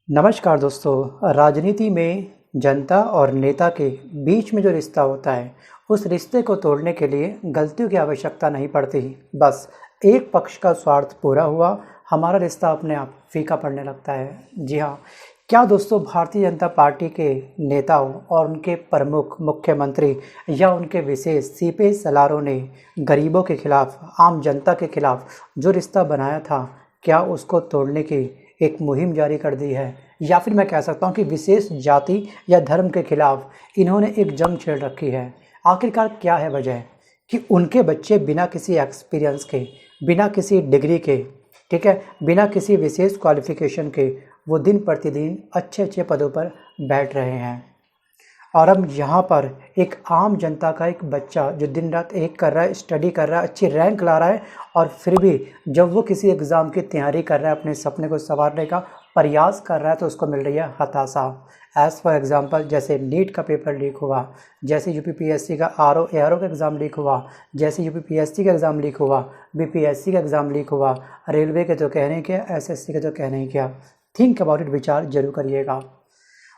नमस्कार दोस्तों। राजनीति में जनता और नेता के बीच में जो रिश्ता होता है, उस रिश्ते को तोड़ने के लिए गलतियों की आवश्यकता नहीं पड़ती। बस एक पक्ष का स्वार्थ पूरा हुआ, हमारा रिश्ता अपने आप फीका पड़ने लगता है। जी हाँ, क्या दोस्तों भारतीय जनता पार्टी के नेताओं और उनके प्रमुख मुख्यमंत्री या उनके विशेष सीपे सलारों ने गरीबों के खिलाफ, आम जनता के खिलाफ जो रिश्ता बनाया था, क्या उसको तोड़ने की एक मुहिम जारी कर दी है? या फिर मैं कह सकता हूँ कि विशेष जाति या धर्म के खिलाफ इन्होंने एक जंग छेड़ रखी है। आखिरकार क्या है वजह कि उनके बच्चे बिना किसी एक्सपीरियंस के, बिना किसी डिग्री के, ठीक है, बिना किसी विशेष क्वालिफिकेशन के वो दिन प्रतिदिन अच्छे अच्छे पदों पर बैठ रहे हैं। और अब यहाँ पर एक आम जनता का एक बच्चा जो दिन रात एक कर रहा है, स्टडी कर रहा है, अच्छी रैंक ला रहा है, और फिर भी जब वो किसी एग्ज़ाम की तैयारी कर रहा है, अपने सपने को संवारने का प्रयास कर रहा है, तो उसको मिल रही है हताशा। एज़ फॉर एग्ज़ाम्पल, जैसे नीट का पेपर लीक हुआ, जैसे यूपीपीएससी का आरओ का एग्ज़ाम लीक हुआ, जैसे यूपीपीएससी का एग्ज़ाम लीक हुआ, बीपीएससी का एग्ज़ाम लीक हुआ, रेलवे के तो कहने क्या, एसएससी के तो कहने क्या। थिंक अबाउट इट, विचार जरूर करिएगा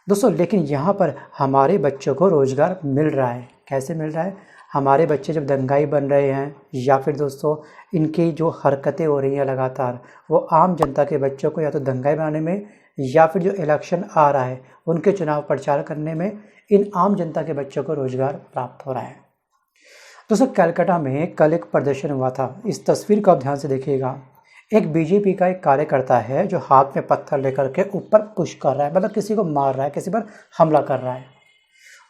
दोस्तों। लेकिन यहाँ पर हमारे बच्चों को रोज़गार मिल रहा है। कैसे मिल रहा है? हमारे बच्चे जब दंगाई बन रहे हैं, या फिर दोस्तों इनकी जो हरकतें हो रही हैं लगातार, वो आम जनता के बच्चों को या तो दंगाई बनाने में, या फिर जो इलेक्शन आ रहा है उनके चुनाव प्रचार करने में, इन आम जनता के बच्चों को रोज़गार प्राप्त हो रहा है। दोस्तों कलकत्ता में कल एक प्रदर्शन हुआ था। इस तस्वीर को आप ध्यान से देखिएगा। एक बीजेपी का एक कार्यकर्ता है जो हाथ में पत्थर लेकर के ऊपर पुश कर रहा है, मतलब किसी को मार रहा है, किसी पर हमला कर रहा है।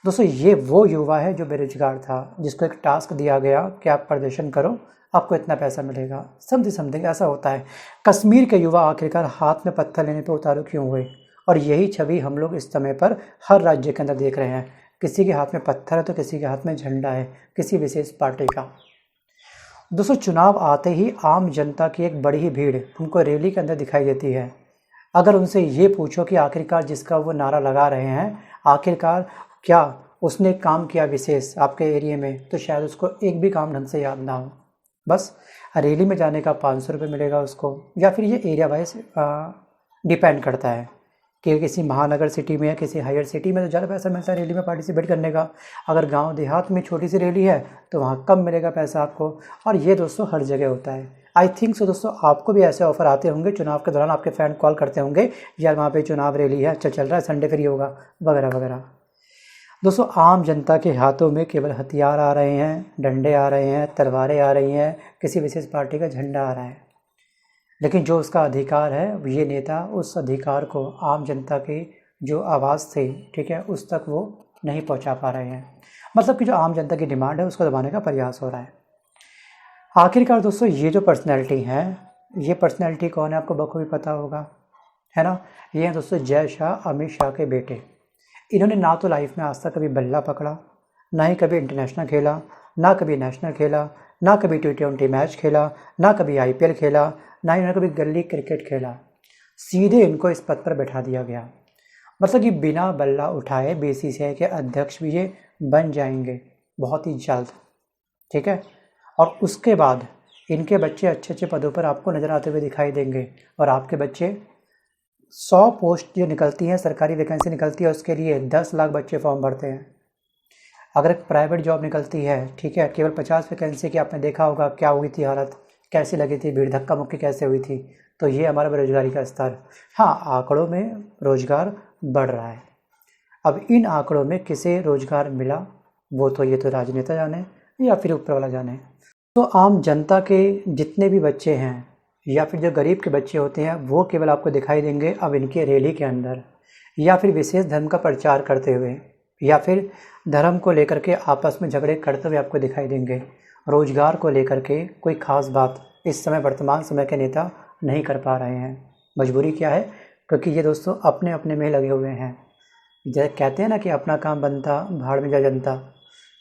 दोस्तों ये वो युवा है जो बेरोजगार था, जिसको एक टास्क दिया गया कि आप प्रदर्शन करो, आपको इतना पैसा मिलेगा। समथिंग ऐसा होता है। कश्मीर के युवा आखिरकार हाथ में पत्थर लेने पर उतारू क्यों हुए? और यही छवि हम लोग इस समय पर हर राज्य के अंदर देख रहे हैं। किसी के हाथ में पत्थर है तो किसी के हाथ में झंडा है, किसी विशेष पार्टी का। दोस्तों चुनाव आते ही आम जनता की एक बड़ी ही भीड़ उनको रैली के अंदर दिखाई देती है। अगर उनसे ये पूछो कि आखिरकार जिसका वो नारा लगा रहे हैं, आखिरकार क्या उसने काम किया विशेष आपके एरिया में, तो शायद उसको एक भी काम ढंग से याद ना हो। बस रैली में जाने का 500 रुपये मिलेगा उसको, या फिर ये एरिया वाइज डिपेंड करता है कि किसी महानगर सिटी में या किसी हायर सिटी में तो ज़्यादा पैसा मिलता है रैली में पार्टिसिपेट करने का। अगर गांव देहात में छोटी सी रैली है तो वहाँ कम मिलेगा पैसा आपको। और ये दोस्तों हर जगह होता है। आई थिंक सो दोस्तों आपको भी ऐसे ऑफर आते होंगे चुनाव के दौरान, आपके फैन कॉल करते होंगे, यार वहाँ पे चुनाव रैली है, अच्छा चल रहा है, संडे फ्री होगा, वगैरह वगैरह। दोस्तों आम जनता के हाथों में केवल हथियार आ रहे हैं, डंडे आ रहे हैं, तलवारें आ रही हैं, किसी विशेष पार्टी का झंडा आ रहा है, लेकिन जो उसका अधिकार है, ये नेता उस अधिकार को आम जनता की जो आवाज़ थी, ठीक है, उस तक वो नहीं पहुंचा पा रहे हैं। मतलब कि जो आम जनता की डिमांड है उसको दबाने का प्रयास हो रहा है। आखिरकार दोस्तों ये जो पर्सनैलिटी है, ये पर्सनैलिटी कौन है आपको बखूबी पता होगा, है ना। ये हैं दोस्तों जय शाह, अमित शाह के बेटे। इन्होंने ना तो लाइफ में आज तक कभी बल्ला पकड़ा, ना ही कभी इंटरनेशनल खेला, ना कभी नेशनल खेला, ना कभी T20 मैच खेला, ना कभी IPL खेला, ना ही उन्होंने कभी गली क्रिकेट खेला। सीधे इनको इस पद पर बैठा दिया गया। मतलब कि बिना बल्ला उठाए BCCI के अध्यक्ष भी ये बन जाएंगे बहुत ही जल्द, ठीक है। और उसके बाद इनके बच्चे अच्छे अच्छे पदों पर आपको नज़र आते हुए दिखाई देंगे। और आपके बच्चे 100 पोस्ट जो निकलती हैं, सरकारी वैकेंसी निकलती है, उसके लिए 10 लाख बच्चे फॉर्म भरते हैं। अगर एक प्राइवेट जॉब निकलती है, ठीक है, केवल 50 वैकेंसी की, आपने देखा होगा क्या हुई थी हालत, कैसी लगी थी भीड़, धक्का मुक्की कैसे हुई थी। तो ये हमारा बेरोजगारी का स्तर। हाँ, आंकड़ों में रोजगार बढ़ रहा है। अब इन आंकड़ों में किसे रोजगार मिला वो तो ये तो राजनेता जाने या फिर ऊपर वाला जाने। तो आम जनता के जितने भी बच्चे हैं या फिर जो गरीब के बच्चे होते हैं, वो केवल आपको दिखाई देंगे अब इनके रैली के अंदर, या फिर विशेष धर्म का प्रचार करते हुए, या फिर धर्म को लेकर के आपस में झगड़े करते हुए आपको दिखाई देंगे। रोजगार को लेकर के कोई खास बात इस समय वर्तमान समय के नेता नहीं कर पा रहे हैं। मजबूरी क्या है? क्योंकि ये दोस्तों अपने अपने में लगे हुए हैं। जैसे कहते हैं ना कि अपना काम बनता भाड़ में जा जनता।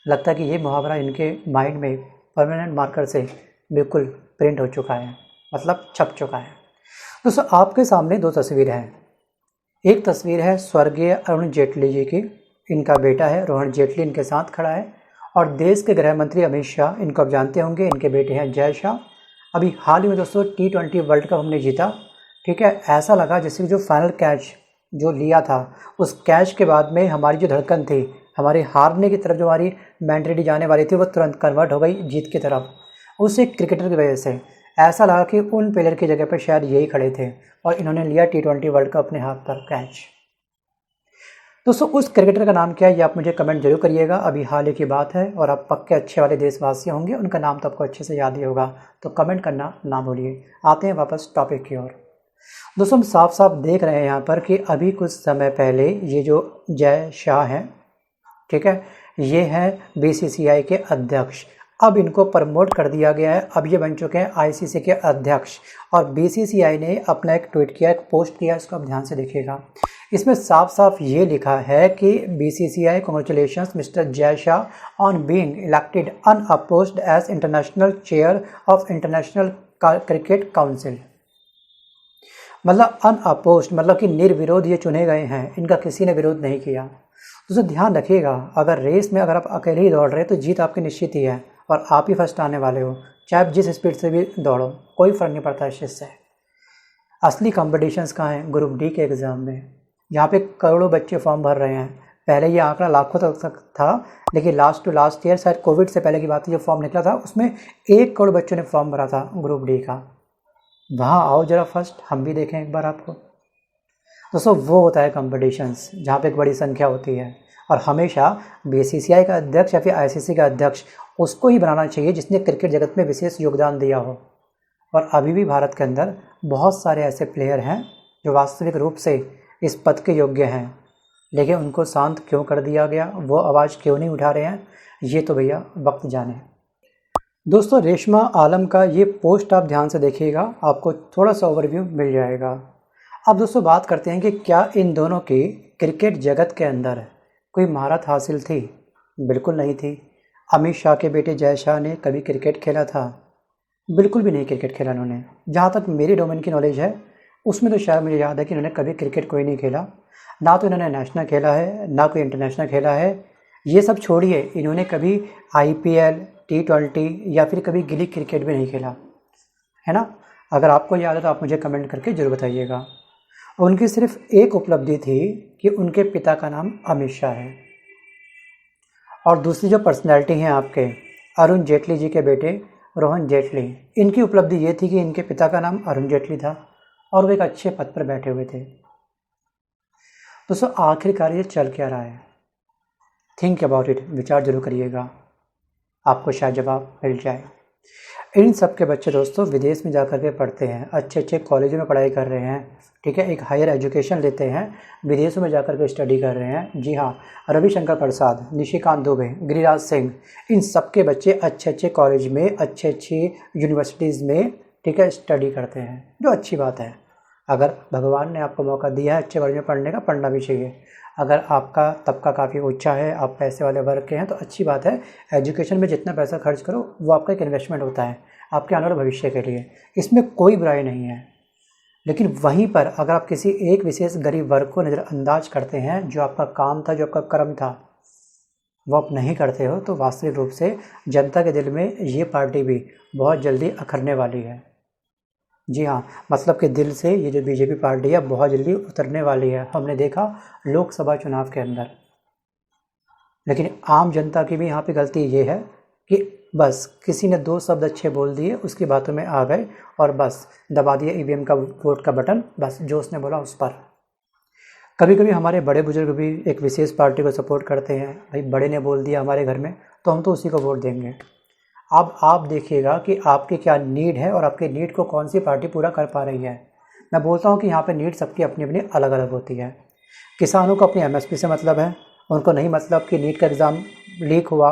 लगता है कि ये मुहावरा इनके माइंड में परमानेंट मार्कर से बिल्कुल प्रिंट हो चुका है, मतलब छप चुका है। दोस्तों आपके सामने दो तस्वीर हैं। एक तस्वीर है स्वर्गीय अरुण जेटली जी की, इनका बेटा है रोहन जेटली इनके साथ खड़ा है। और देश के गृह मंत्री अमित शाह, इनको आप जानते होंगे, इनके बेटे हैं जय शाह। अभी हाल ही में दोस्तों T20 वर्ल्ड कप हमने जीता, ठीक है। ऐसा लगा जैसे जो फाइनल कैच जो लिया था, उस कैच के बाद में हमारी जो धड़कन थी, हमारी हारने की तरफ जो हमारी मेंटलिटी जाने वाली थी, वो तुरंत कन्वर्ट हो गई जीत की तरफ। उस एक क्रिकेटर की वजह से ऐसा लगा कि उन प्लेयर की जगह पर शायद यही खड़े थे और इन्होंने लिया T20 वर्ल्ड कप अपने हाथ पर कैच। दोस्तों उस क्रिकेटर का नाम क्या है ये आप मुझे कमेंट जरूर करिएगा। अभी हाल ही की बात है और आप पक्के अच्छे वाले देशवासी होंगे, उनका नाम तो आपको अच्छे से याद ही होगा, तो कमेंट करना ना भूलिए। आते हैं वापस टॉपिक की ओर। दोस्तों हम साफ साफ देख रहे हैं यहाँ पर कि अभी कुछ समय पहले ये जो जय शाह हैं, ठीक है, ये हैं BCCI के अध्यक्ष। अब इनको प्रमोट कर दिया गया है, अब ये बन चुके हैं ICC के अध्यक्ष। और BCCI ने अपना एक ट्वीट किया, एक पोस्ट किया, इसको आप ध्यान से देखिएगा। इसमें साफ साफ ये लिखा है कि BCCI congratulations mister Jay Shah on being elected unopposed as international chair of international cricket council. मतलब अनअपोज्ड मतलब कि निर्विरोध ये चुने गए हैं, इनका किसी ने विरोध नहीं किया। तो ध्यान रखिएगा, अगर रेस में अगर आप अकेले ही दौड़ रहे हैं तो जीत आपकी निश्चित ही है और आप ही फर्स्ट आने वाले हो, चाहे आप जिस स्पीड से भी दौड़ो, कोई फ़र्क नहीं पड़ता इस चीज़ से। असली कॉम्पिटिशन्स कहाँ हैं? ग्रुप डी के एग्ज़ाम में, यहाँ पे करोड़ों बच्चे फॉर्म भर रहे हैं। पहले ये आंकड़ा लाखों तक था, लेकिन लास्ट टू लास्ट ईयर, शायद कोविड से पहले की बात है, जो फॉर्म निकला था उसमें 1 करोड़ बच्चों ने फॉर्म भरा था ग्रुप डी का। वहाँ आओ ज़रा फर्स्ट, हम भी देखें एक बार आपको। दोस्तों वो होता है कॉम्पिटिशन्स जहाँ पे एक बड़ी संख्या होती है, और हमेशा BCCI का अध्यक्ष या फिर ICC का अध्यक्ष उसको ही बनाना चाहिए जिसने क्रिकेट जगत में विशेष योगदान दिया हो। और अभी भी भारत के अंदर बहुत सारे ऐसे प्लेयर हैं जो वास्तविक रूप से इस पद के योग्य हैं, लेकिन उनको शांत क्यों कर दिया गया, वो आवाज़ क्यों नहीं उठा रहे हैं, ये तो भैया वक्त जाने। दोस्तों रेशमा आलम का ये पोस्ट आप ध्यान से देखिएगा, आपको थोड़ा सा ओवरव्यू मिल जाएगा। अब दोस्तों बात करते हैं कि क्या इन दोनों की क्रिकेट जगत के अंदर कोई महारत हासिल थी? बिल्कुल नहीं थी। अमित शाह के बेटे जय शाह ने कभी क्रिकेट खेला था? बिल्कुल भी नहीं क्रिकेट खेला उन्होंने। जहाँ तक मेरी डोमेन की नॉलेज है उसमें तो शायद मुझे याद है कि इन्होंने कभी क्रिकेट कोई नहीं खेला, ना तो इन्होंने नेशनल खेला है, ना कोई इंटरनेशनल खेला है। ये सब छोड़िए, इन्होंने कभी IPL, T20 या फिर कभी गिली क्रिकेट भी नहीं खेला, है ना। अगर आपको याद है तो आप मुझे कमेंट करके जरूर बताइएगा। उनकी सिर्फ एक उपलब्धि थी कि उनके पिता का नाम अमित शाह है, और दूसरी जो पर्सनैलिटी हैं आपके अरुण जेटली जी के बेटे रोहन जेटली, इनकी उपलब्धि ये थी कि इनके पिता का नाम अरुण जेटली था और वो एक अच्छे पद पर बैठे हुए थे। दोस्तों आखिरकार ये चल क्या रहा है? थिंक अबाउट इट, विचार जरूर करिएगा, आपको शायद जवाब मिल जाए। इन सब के बच्चे दोस्तों विदेश में जाकर के पढ़ते हैं, अच्छे अच्छे कॉलेजों में पढ़ाई कर रहे हैं, ठीक है, एक हायर एजुकेशन लेते हैं, विदेशों में जाकर के स्टडी कर रहे हैं। जी हाँ, रविशंकर प्रसाद, निशिकांत दुबे, गिरिराज सिंह, इन सब के बच्चे अच्छे अच्छे कॉलेज में, अच्छे अच्छी यूनिवर्सिटीज़ में, ठीक है, स्टडी करते हैं, जो अच्छी बात है। अगर भगवान ने आपको मौका दिया है अच्छे कॉलेज में पढ़ने का, पढ़ना भी चाहिए। अगर आपका तबका काफ़ी ऊंचा है, आप पैसे वाले वर्ग के हैं, तो अच्छी बात है। एजुकेशन में जितना पैसा खर्च करो वो आपका एक इन्वेस्टमेंट होता है आपके आने वाले भविष्य के लिए, इसमें कोई बुराई नहीं है। लेकिन वहीं पर अगर आप किसी एक विशेष गरीब वर्ग को नज़रअंदाज करते हैं, जो आपका काम था, जो आपका कर्म था, वो आप नहीं करते हो, तो वास्तविक रूप से जनता के दिल में ये पार्टी भी बहुत जल्दी अखरने वाली है। जी हाँ, मतलब कि दिल से ये जो BJP पार्टी है बहुत जल्दी उतरने वाली है। हमने देखा लोकसभा चुनाव के अंदर। लेकिन आम जनता की भी यहाँ पे गलती ये है कि बस किसी ने 2 शब्द अच्छे बोल दिए, उसकी बातों में आ गए और बस दबा दिए EVM का वोट का बटन, बस जो उसने बोला उस पर। कभी कभी हमारे बड़े बुजुर्ग भी एक विशेष पार्टी को सपोर्ट करते हैं, भाई बड़े ने बोल दिया हमारे घर में तो हम तो उसी को वोट देंगे। अब आप देखिएगा कि आपकी क्या नीड है और आपके नीड को कौन सी पार्टी पूरा कर पा रही है। मैं बोलता हूँ कि यहाँ पे नीड सबकी अपनी अपनी अलग अलग होती है। किसानों को अपनी MSP से मतलब है, उनको नहीं मतलब कि नीट का एग्ज़ाम लीक हुआ,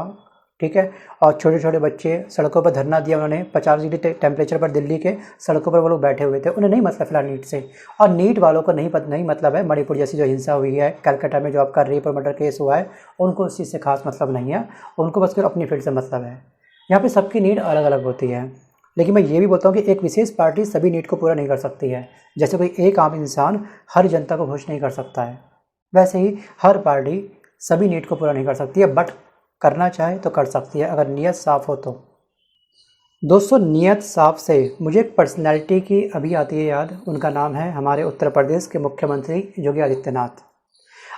ठीक है, और छोटे छोटे बच्चे सड़कों पर धरना दिया उन्होंने, 50 डिग्री टेम्परेचर पर दिल्ली के सड़कों पर वो लोग बैठे हुए थे, उन्हें नहीं मतलब फिलहाल नीट से। और नीट वालों को नहीं मतलब है मणिपुर जैसी जो हिंसा हुई है, कलकत्ता में जो आपका रेप और मर्डर केस हुआ है, उनको उस चीज़ से खास मतलब नहीं है, उनको बस फिर अपनी फील्ड से मतलब है। यहाँ पे सबकी नीड अलग अलग होती है। लेकिन मैं ये भी बोलता हूँ कि एक विशेष पार्टी सभी नीड को पूरा नहीं कर सकती है। जैसे कोई एक आम इंसान हर जनता को खुश नहीं कर सकता है, वैसे ही हर पार्टी सभी नीड को पूरा नहीं कर सकती है, बट करना चाहे तो कर सकती है अगर नीयत साफ़ हो तो। दोस्तों नियत साफ से मुझे एक पर्सनैलिटी की अभी आती है याद, उनका नाम है हमारे उत्तर प्रदेश के मुख्यमंत्री योगी आदित्यनाथ।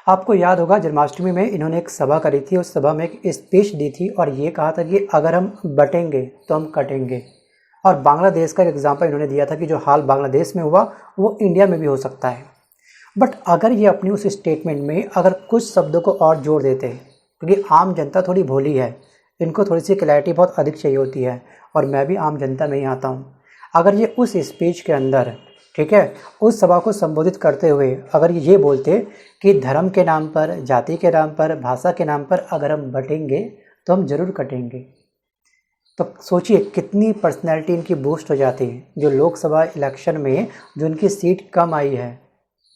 आपको याद होगा जन्माष्टमी में इन्होंने एक सभा करी थी, उस सभा में एक स्पीच दी थी और ये कहा था कि अगर हम बटेंगे तो हम कटेंगे। और बांग्लादेश का एक एग्जाम्पल इन्होंने दिया था कि जो हाल बांग्लादेश में हुआ वो इंडिया में भी हो सकता है। बट अगर ये अपनी उस स्टेटमेंट में अगर कुछ शब्दों को और जोड़ देते, क्योंकि आम जनता थोड़ी भोली है, इनको थोड़ी सी क्लैरिटी बहुत अधिक चाहिए होती है और मैं भी आम जनता में ही आता हूँ। अगर ये उस स्पीच के अंदर, ठीक है, उस सभा को संबोधित करते हुए अगर ये बोलते कि धर्म के नाम पर, जाति के नाम पर, भाषा के नाम पर अगर हम बटेंगे तो हम ज़रूर कटेंगे, तो सोचिए कितनी पर्सनैलिटी इनकी बूस्ट हो जाती है। जो लोकसभा इलेक्शन में जो इनकी सीट कम आई है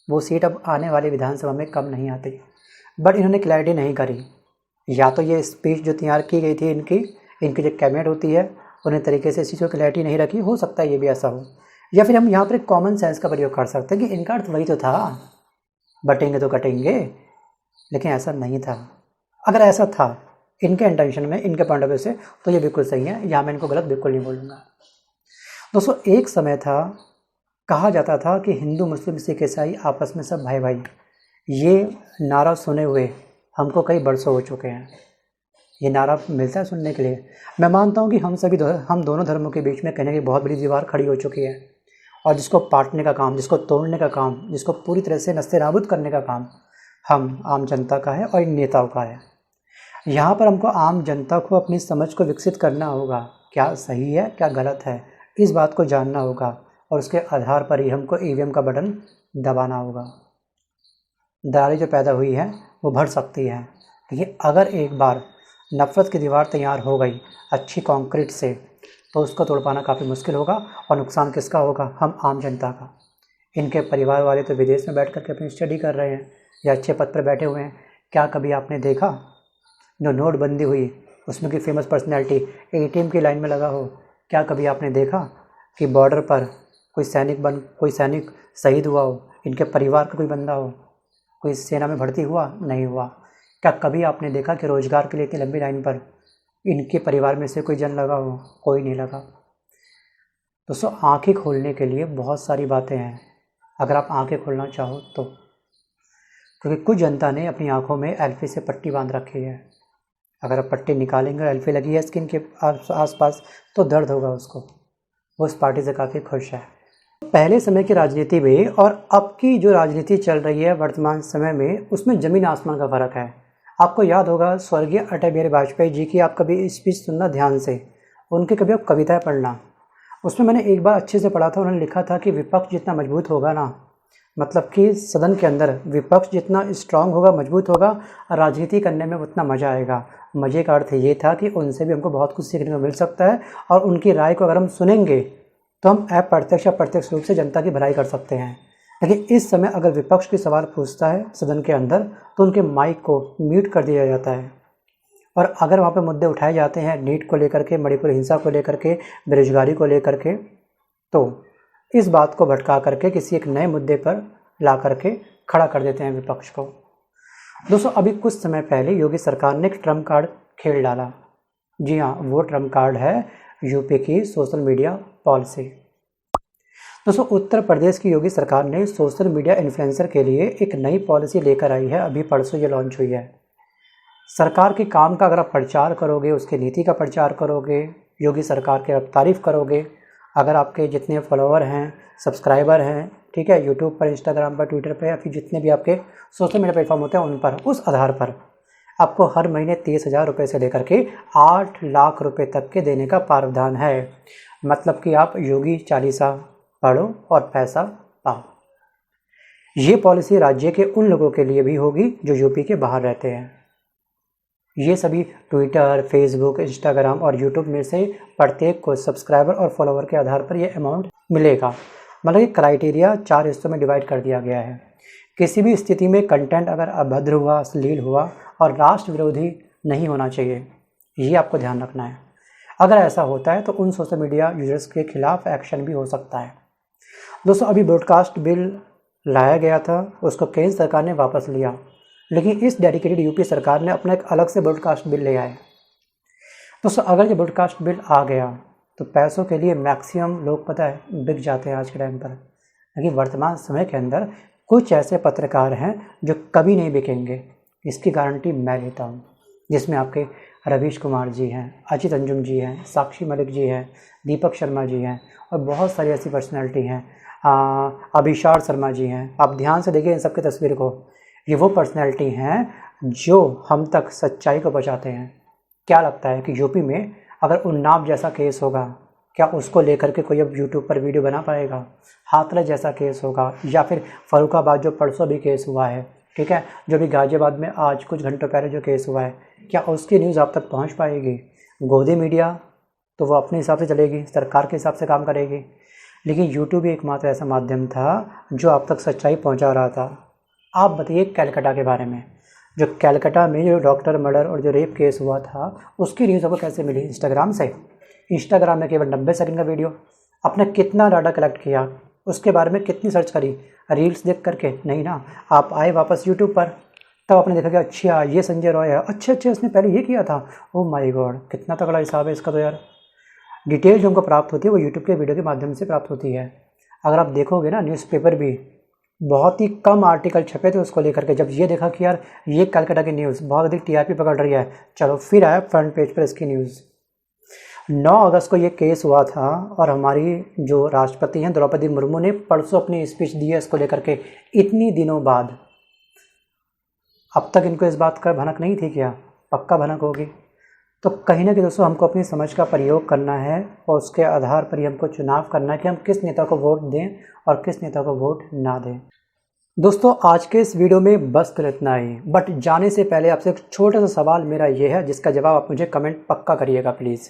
वो सीट अब आने वाली विधानसभा में कम नहीं आती। बट इन्होंने क्लैरिटी नहीं करी, या तो ये स्पीच जो तैयार की गई थी इनकी जो कैबिनेट होती है उन्हें तरीके से इस चीज़ को क्लैरिटी नहीं रखी, हो सकता है ये भी ऐसा हो। या फिर हम यहाँ पर एक कॉमन सेंस का प्रयोग कर सकते हैं कि इनका अर्थ वही तो था, बटेंगे तो कटेंगे, लेकिन ऐसा नहीं था। अगर ऐसा था इनके इंटेंशन में, इनके पॉइंट ऑफ व्यू से, तो ये बिल्कुल सही है, यहाँ मैं इनको गलत बिल्कुल नहीं बोलूँगा। दोस्तों एक समय था, कहा जाता था कि हिंदू मुस्लिम सिख ईसाई आपस में सब भाई भाई। ये नारा सुने हुए हमको कई बरसों हो चुके हैं। ये नारा मिलता है सुनने के लिए। मैं मानता हूँ कि हम दोनों धर्मों के बीच में कहने की बहुत बड़ी दीवार खड़ी हो चुकी है और जिसको पाटने का काम, जिसको तोड़ने का काम, जिसको पूरी तरह से नस्ते-नाबूद करने का काम हम आम जनता का है और इन नेताओं का है। यहाँ पर हमको आम जनता को अपनी समझ को विकसित करना होगा, क्या सही है क्या गलत है, इस बात को जानना होगा और उसके आधार पर ही हमको ईवीएम का बटन दबाना होगा। दरारें जो पैदा हुई है वो बढ़ सकती है, लेकिन अगर एक बार नफ़रत की दीवार तैयार हो गई अच्छी कंक्रीट से, तो उसको तोड़ पाना काफ़ी मुश्किल होगा और नुकसान किसका होगा? हम आम जनता का। इनके परिवार वाले तो विदेश में बैठ कर के अपनी स्टडी कर रहे हैं या अच्छे पद पर बैठे हुए हैं। क्या कभी आपने देखा जो नोटबंदी हुई उसमें की फेमस पर्सनैलिटी एटीएम की लाइन में लगा हो? क्या कभी आपने देखा कि बॉर्डर पर कोई सैनिक शहीद हुआ हो, इनके परिवार का कोई बंदा हो, कोई सेना में भर्ती हुआ? नहीं हुआ। क्या कभी आपने देखा कि रोज़गार के लिए इतनी लंबी लाइन पर इनके परिवार में से कोई जन लगा हो? कोई नहीं लगा। दोस्तों आंखें खोलने के लिए बहुत सारी बातें हैं, अगर आप आंखें खोलना चाहो तो, क्योंकि कुछ जनता ने अपनी आंखों में एल्फी से पट्टी बांध रखी है। अगर आप पट्टी निकालेंगे और एल्फी लगी है स्किन के आसपास तो दर्द होगा उसको। वो इस पार्टी से काफ़ी खुश है। पहले समय की राजनीति में और अब की जो राजनीति चल रही है वर्तमान समय में, उसमें ज़मीन आसमान का फ़र्क है। आपको याद होगा स्वर्गीय अटल बिहारी वाजपेयी जी की आप कभी स्पीच सुनना ध्यान से, उनके कभी आप कविताएँ पढ़ना। उसमें मैंने एक बार अच्छे से पढ़ा था, उन्होंने लिखा था कि विपक्ष जितना मजबूत होगा ना, मतलब कि सदन के अंदर विपक्ष जितना स्ट्रांग होगा, मजबूत होगा, राजनीति करने में उतना मज़ा आएगा। मज़े का अर्थ ये था कि उनसे भी हमको बहुत कुछ सीखने को मिल सकता है और उनकी राय को अगर हम सुनेंगे तो हम अप्रत्यक्ष या प्रत्यक्ष रूप से जनता की भलाई कर सकते हैं। लेकिन इस समय अगर विपक्ष की सवाल पूछता है सदन के अंदर तो उनके माइक को म्यूट कर दिया जाता है और अगर वहाँ पे मुद्दे उठाए जाते हैं नीट को लेकर के, मणिपुर हिंसा को लेकर के, बेरोजगारी को लेकर के, तो इस बात को भटका करके किसी एक नए मुद्दे पर ला करके खड़ा कर देते हैं विपक्ष को। दोस्तों अभी कुछ समय पहले योगी सरकार ने एक ट्रम्प कार्ड खेल डाला। जी हाँ, वो ट्रम्प कार्ड है यूपी की सोशल मीडिया पॉलिसी। दोस्तों उत्तर प्रदेश की योगी सरकार ने सोशल मीडिया इन्फ्लुएंसर के लिए एक नई पॉलिसी लेकर आई है। अभी परसों ये लॉन्च हुई है। सरकार के काम का अगर आप प्रचार करोगे, उसकी नीति का प्रचार करोगे, योगी सरकार की आप तारीफ़ करोगे, अगर आपके जितने फॉलोअर हैं, सब्सक्राइबर हैं, ठीक है, यूट्यूब पर, इंस्टाग्राम पर, ट्विटर पर या फिर जितने भी आपके सोशल मीडिया प्लेटफॉर्म होते हैं उन पर, उस आधार पर आपको हर महीने 30,000 रुपये से लेकर के 8 लाख रुपए तक के देने का प्रावधान है। मतलब कि आप योगी चालीसा पढ़ो और पैसा पाओ। ये पॉलिसी राज्य के उन लोगों के लिए भी होगी जो यूपी के बाहर रहते हैं। ये सभी ट्विटर, फेसबुक, इंस्टाग्राम और यूट्यूब में से प्रत्येक को सब्सक्राइबर और फॉलोवर के आधार पर ये अमाउंट मिलेगा। मतलब ये क्राइटेरिया 4 हिस्सों में डिवाइड कर दिया गया है। किसी भी स्थिति में कंटेंट अगर अभद्र हुआ, अश्लील हुआ और राष्ट्र विरोधी नहीं होना चाहिए, ये आपको ध्यान रखना है। अगर ऐसा होता है तो उन सोशल मीडिया यूजर्स के खिलाफ एक्शन भी हो सकता है। दोस्तों अभी ब्रॉडकास्ट बिल लाया गया था, उसको केंद्र सरकार ने वापस लिया, लेकिन इस डेडिकेटेड यूपी सरकार ने अपना एक अलग से ब्रॉडकास्ट बिल ले आए। दोस्तों अगर ये ब्रॉडकास्ट बिल आ गया तो पैसों के लिए मैक्सिमम लोग पता है बिक जाते हैं आज के टाइम पर। लेकिन वर्तमान समय के अंदर कुछ ऐसे पत्रकार हैं जो कभी नहीं बिकेंगे, इसकी गारंटी मैं लेता हूँ। जिसमें आपके रवीश कुमार जी हैं, अजित अंजुम जी हैं, साक्षी मलिक जी हैं, दीपक शर्मा जी हैं और बहुत सारी ऐसी पर्सनैलिटी हैं, अभिषार शर्मा जी हैं। आप ध्यान से देखिए इन सबकी तस्वीर को, ये वो पर्सनैलिटी हैं जो हम तक सच्चाई को पहुँचाते हैं। क्या लगता है कि यूपी में अगर उन्नाव जैसा केस होगा, क्या उसको लेकर के कोई अब यूट्यूब पर वीडियो बना पाएगा? हाथरस जैसा केस होगा या फिर फर्रुखाबाद जो परसों भी केस हुआ है, ठीक है, जो भी गाजियाबाद में आज कुछ घंटों पहले जो केस हुआ है, क्या उसकी न्यूज़ आप तक पहुंच पाएगी? गोदी मीडिया तो वो अपने हिसाब से चलेगी, सरकार के हिसाब से काम करेगी, लेकिन यूट्यूब ही एकमात्र ऐसा माध्यम था जो आप तक सच्चाई पहुंचा रहा था। आप बताइए कैलकाटा के बारे में, जो कैलकाटा में जो डॉक्टर मर्डर और जो रेप केस हुआ था उसकी न्यूज़ आपको कैसे मिली? इंस्टाग्राम से। इंस्टाग्राम में केवल 90 सेकंड का वीडियो, आपने कितना डाटा कलेक्ट किया, उसके बारे में कितनी सर्च करी? रील्स देख करके नहीं ना, आप आए वापस यूट्यूब पर, तब आपने देखा कि अच्छा ये संजय रॉय है, अच्छे उसने पहले ये किया था, ओह माय गॉड कितना तगड़ा हिसाब है इसका। तो यार डिटेल जो हमको प्राप्त होती है वो यूट्यूब के वीडियो के माध्यम से प्राप्त होती है। अगर आप देखोगे ना, न्यूज़पेपर भी बहुत ही कम आर्टिकल छपे थे उसको लेकर के। जब ये देखा कि यार ये कलकत्ता की न्यूज़ बहुत अधिक टीआरपी पकड़ रही है, चलो फिर आया फ्रंट पेज पर इसकी न्यूज़। 9 अगस्त को ये केस हुआ था और हमारी जो राष्ट्रपति हैं द्रौपदी मुर्मू ने परसों अपनी स्पीच दी है इसको लेकर के, इतनी दिनों बाद। अब तक इनको इस बात का भनक नहीं थी क्या? पक्का भनक होगी। तो कहीं ना कहीं दोस्तों हमको अपनी समझ का प्रयोग करना है और उसके आधार पर ही हमको चुनाव करना है कि हम किस नेता को वोट दें और किस नेता को वोट ना दें। दोस्तों आज के इस वीडियो में बस कर इतना ही, बट जाने से पहले आपसे एक छोटा सा सवाल मेरा ये है जिसका जवाब आप मुझे कमेंट पक्का करिएगा प्लीज़।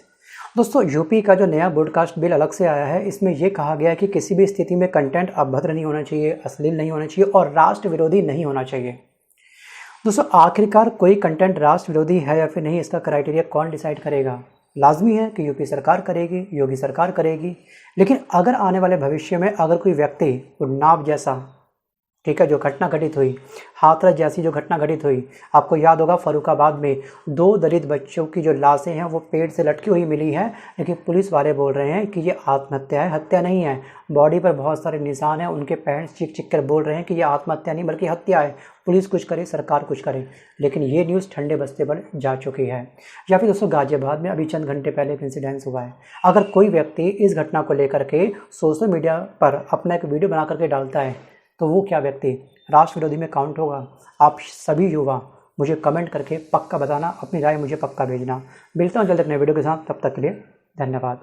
दोस्तों यूपी का जो नया ब्रॉडकास्ट बिल अलग से आया है, इसमें यह कहा गया है कि किसी भी स्थिति में कंटेंट अभद्र नहीं होना चाहिए, अश्लील नहीं होना चाहिए और राष्ट्र विरोधी नहीं होना चाहिए। दोस्तों आखिरकार कोई कंटेंट राष्ट्र विरोधी है या फिर नहीं, इसका क्राइटेरिया कौन डिसाइड करेगा? लाजमी है कि यूपी सरकार करेगी, योगी सरकार करेगी। लेकिन अगर आने वाले भविष्य में अगर कोई व्यक्ति उन्नाव जैसा, ठीक है, जो घटना घटित हुई, हाथरस जैसी जो घटना घटित हुई, आपको याद होगा फर्रुखाबाद में 2 दलित बच्चों की जो लाशें हैं वो पेड़ से लटकी हुई मिली है, लेकिन पुलिस वाले बोल रहे हैं कि ये आत्महत्या है, हत्या नहीं है। बॉडी पर बहुत सारे निशान हैं, उनके पेरेंट्स चीख कर बोल रहे हैं कि ये आत्महत्या नहीं बल्कि हत्या है। पुलिस कुछ करे, सरकार कुछ करे, लेकिन ये न्यूज़ ठंडे बस्ते पर जा चुकी है। या फिर दोस्तों गाजियाबाद में अभी चंद घंटे पहले एक इंसिडेंस हुआ है। अगर कोई व्यक्ति इस घटना को लेकर के सोशल मीडिया पर अपना एक वीडियो बना करके डालता है तो वो क्या व्यक्ति राष्ट्र विरोधी में काउंट होगा? आप सभी युवा मुझे कमेंट करके पक्का बताना, अपनी राय मुझे पक्का भेजना। मिलता हूँ जल्द एक नए वीडियो के साथ, तब तक के लिए धन्यवाद।